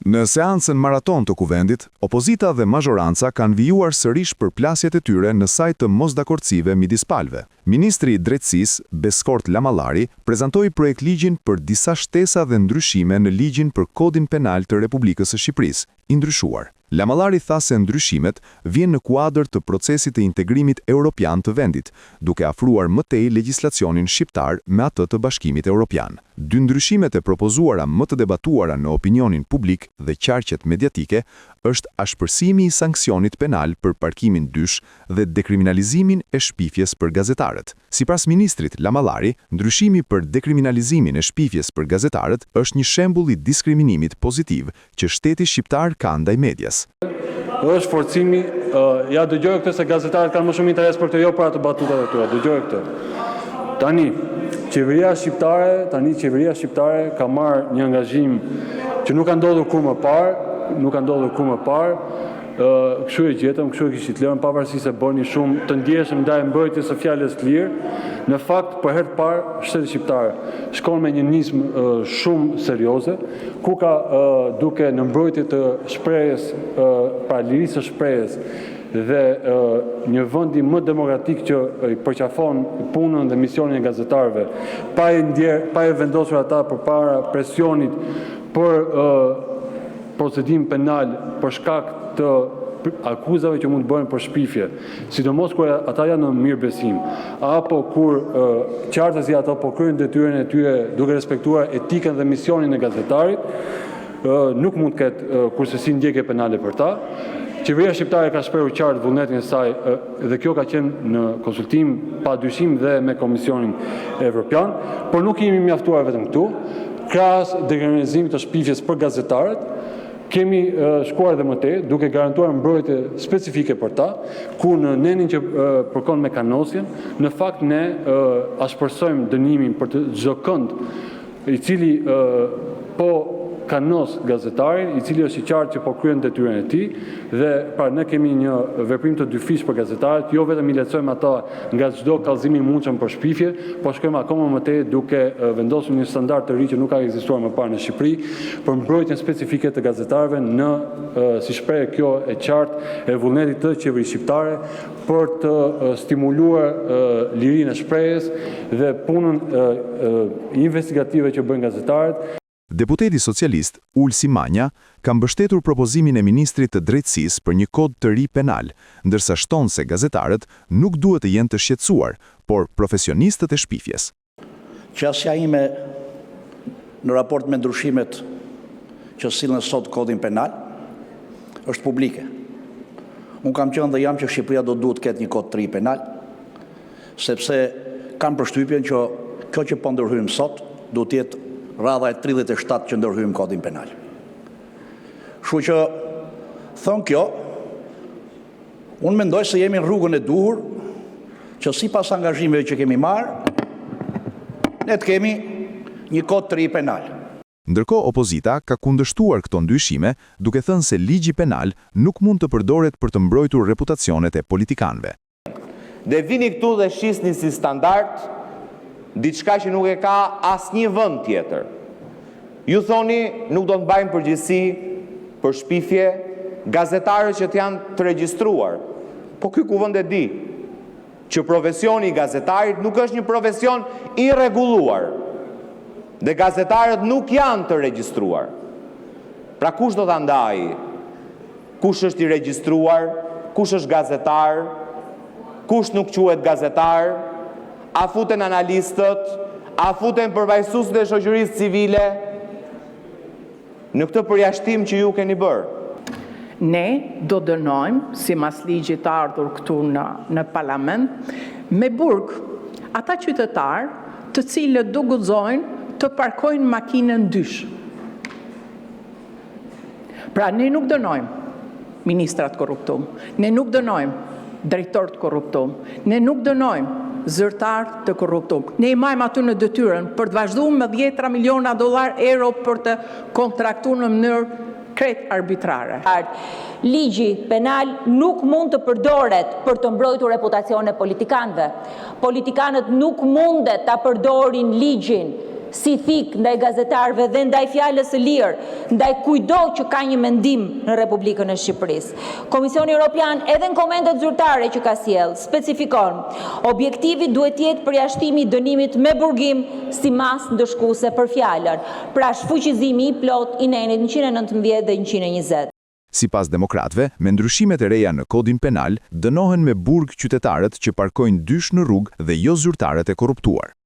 Në seancën maraton të kuvendit, opozita dhe mazhoranca kanë vijuar sërish për plasjet e tyre në sajt të mosdakortësive midis palëve. Ministri i Drejtësisë, Beskort Lamallari, prezantoi projekt ligjin për disa shtesa dhe ndryshime në ligjin për Kodin Penal të Republikës së Shqipërisë, i ndryshuar. Lamallari tha se ndryshimet vijnë në kuadër të procesit të integrimit europian të vendit, duke afruar më tej legjislacionin shqiptar me atë të Bashkimit Evropian. Dy ndryshimet e propozuara më të debatuara në opinionin publik dhe qarqet mediatike është ashpërsimi i sanksionit penal për parkimin dysh dhe dekriminalizimin e shpifjes për gazetarët. Sipas ministrit Lamallari, ndryshimi për dekriminalizimin e shpifjes për gazetarët është një shembull i diskriminimit pozitiv që shteti shqiptar ka ndaj medias. Është forcimi, ja dëgjoj këtë se gazetarët kanë më shumë interes për këtë, jo për atë batutat e tyre, dëgjoj këtë. Tani, qeveria shqiptare ka marrë një angazhim që nuk ka ndodhur kur më parë, kështu e gjetëm, kështu e kishit lënë, pavarësisht se bëni shumë të ndjeshëm ndaj mbrojtjes së fjalës të lirë. Në fakt, për herë të parë, shteti shqiptar shkon me një nizmë shumë serioze, ku ka duke në mbrojtje të shprehjes, pra lirisë së shprehjes dhe një vendi më demokratik që i përqafon punën dhe misionin e gazetarëve, pa e vendosur ata përpara presionit për procedim penal për shkak të akuzave që mund të bëhen për shpifje, sidomos kur ata janë në mirëbesim, apo kur qartësi ata po kryejnë detyrën e tyre duke respektuar etikën dhe misionin e gazetarit, nuk mund të ketë kursesi ndjekje penale për ta. Qeveria shqiptare ka shprehur qartë vullnetin e saj dhe kjo ka qenë në konsultim pa dyshim dhe me Komisionin Evropian, por nuk jemi mjaftuar vetëm këtu. Krahas dekriminalizimit të shpifjes për gazetarët, kemi shkuar dhe më tej, duke garantuar mbrojtje specifike për ta, ku në nenin që përkon me kanosjen, në fakt ne ashpërsojmë dënimin për çdo kënd i cili po kanos gazetarin, i cili është i qartë që po kryen detyrën e tij, dhe pra ne kemi një veprim të dyfish për gazetarët, jo vetëm i lehtësojmë ata nga çdo kallëzim i mundshëm për shpifje, po shkojmë akoma më tej duke vendosur një standard të ri që nuk ka ekzistuar më parë në Shqipëri për mbrojtjen specifike të gazetarëve në, si shpreh kjo e qartë, e vullnetit të qeverisë shqiptare për të stimuluar lirinë e shprehjes dhe punën investigative që bëjnë gazetarët. Deputeti socialist Ulsi Manja ka mbështetur propozimin e ministrit të Drejtësisë për një kod të ri penal, ndërsa shton se gazetarët nuk duhet të jenë të shqetësuar, por profesionistët e shpifjes. Qasja ime në raport me ndryshimet që sillen sot kodin penal është publike. Unë kam qenë dhe jam që Shqipëria do duhet ketë një kod të ri penal, sepse kam përshtypjen që kjo që po ndërhyjmë sot duhet të jetë radha e 37 që ndërhyjmë kodin penal. Kështu që thon kjo, unë mendoj se jemi në rrugën e duhur që sipas angazhimeve që kemi marrë, ne të kemi një kod të ri penal. Ndërkohë opozita ka kundërshtuar këto ndryshime, duke thënë se ligji penal nuk mund të përdoret për të mbrojtur reputacionet e politikanëve. Dhe vini këtu dhe shisni si standard diçka që nuk e ka asnjë vend tjetër. Ju thoni nuk do të mbajnë përgjegjësi për shpifje gazetarët që janë të regjistruar. Po ky kuvend e di që profesioni i gazetarit nuk është një profesion i rregulluar. Dhe gazetarët nuk janë të regjistruar. Pra kush do ta ndajë? Kush është i regjistruar? Kush është gazetar? Kush nuk quhet gazetar? A futen analistët, a futen përfaqësuesit e shoqërisë civile në këtë përjashtim që ju keni bërë? Ne do dënojmë, sipas ligjit të ardhur këtu në parlament, me burg ata qytetarë të cilët do guxojnë të parkojnë makinën dysh. Pra ne nuk dënojmë ministrat korruptum, ne nuk dënojmë drejtorët korruptum, ne nuk dënojmë zyrtar të korruptum. Ne i majmë aty në detyrën për të vazhduar me 10 miliona $, për të kontraktuar në mënyrë krejt arbitrare. Ligji penal nuk mund të përdoret për të mbrojtur reputacionin e politikanëve. Politikanët nuk mundet ta përdorin ligjin si thik ndaj gazetarëve dhe ndaj fjalës së lirë, ndaj kujdo që ka një mendim në Republikën e Shqipërisë. Komisioni Evropian edhe në komentet zyrtare që ka sjell specifikon objektivi duhet jetë përjashtimi i dënimit me burgim si mas ndëshkuese për fjalën, pra shfuqizimi i plot i nenit 119 dhe 120. Sipas demokratëve, me ndryshimet e reja në kodin penal, dënohen me burg qytetarët që parkojnë dysh në rrugë dhe jo zyrtarët e korruptuar.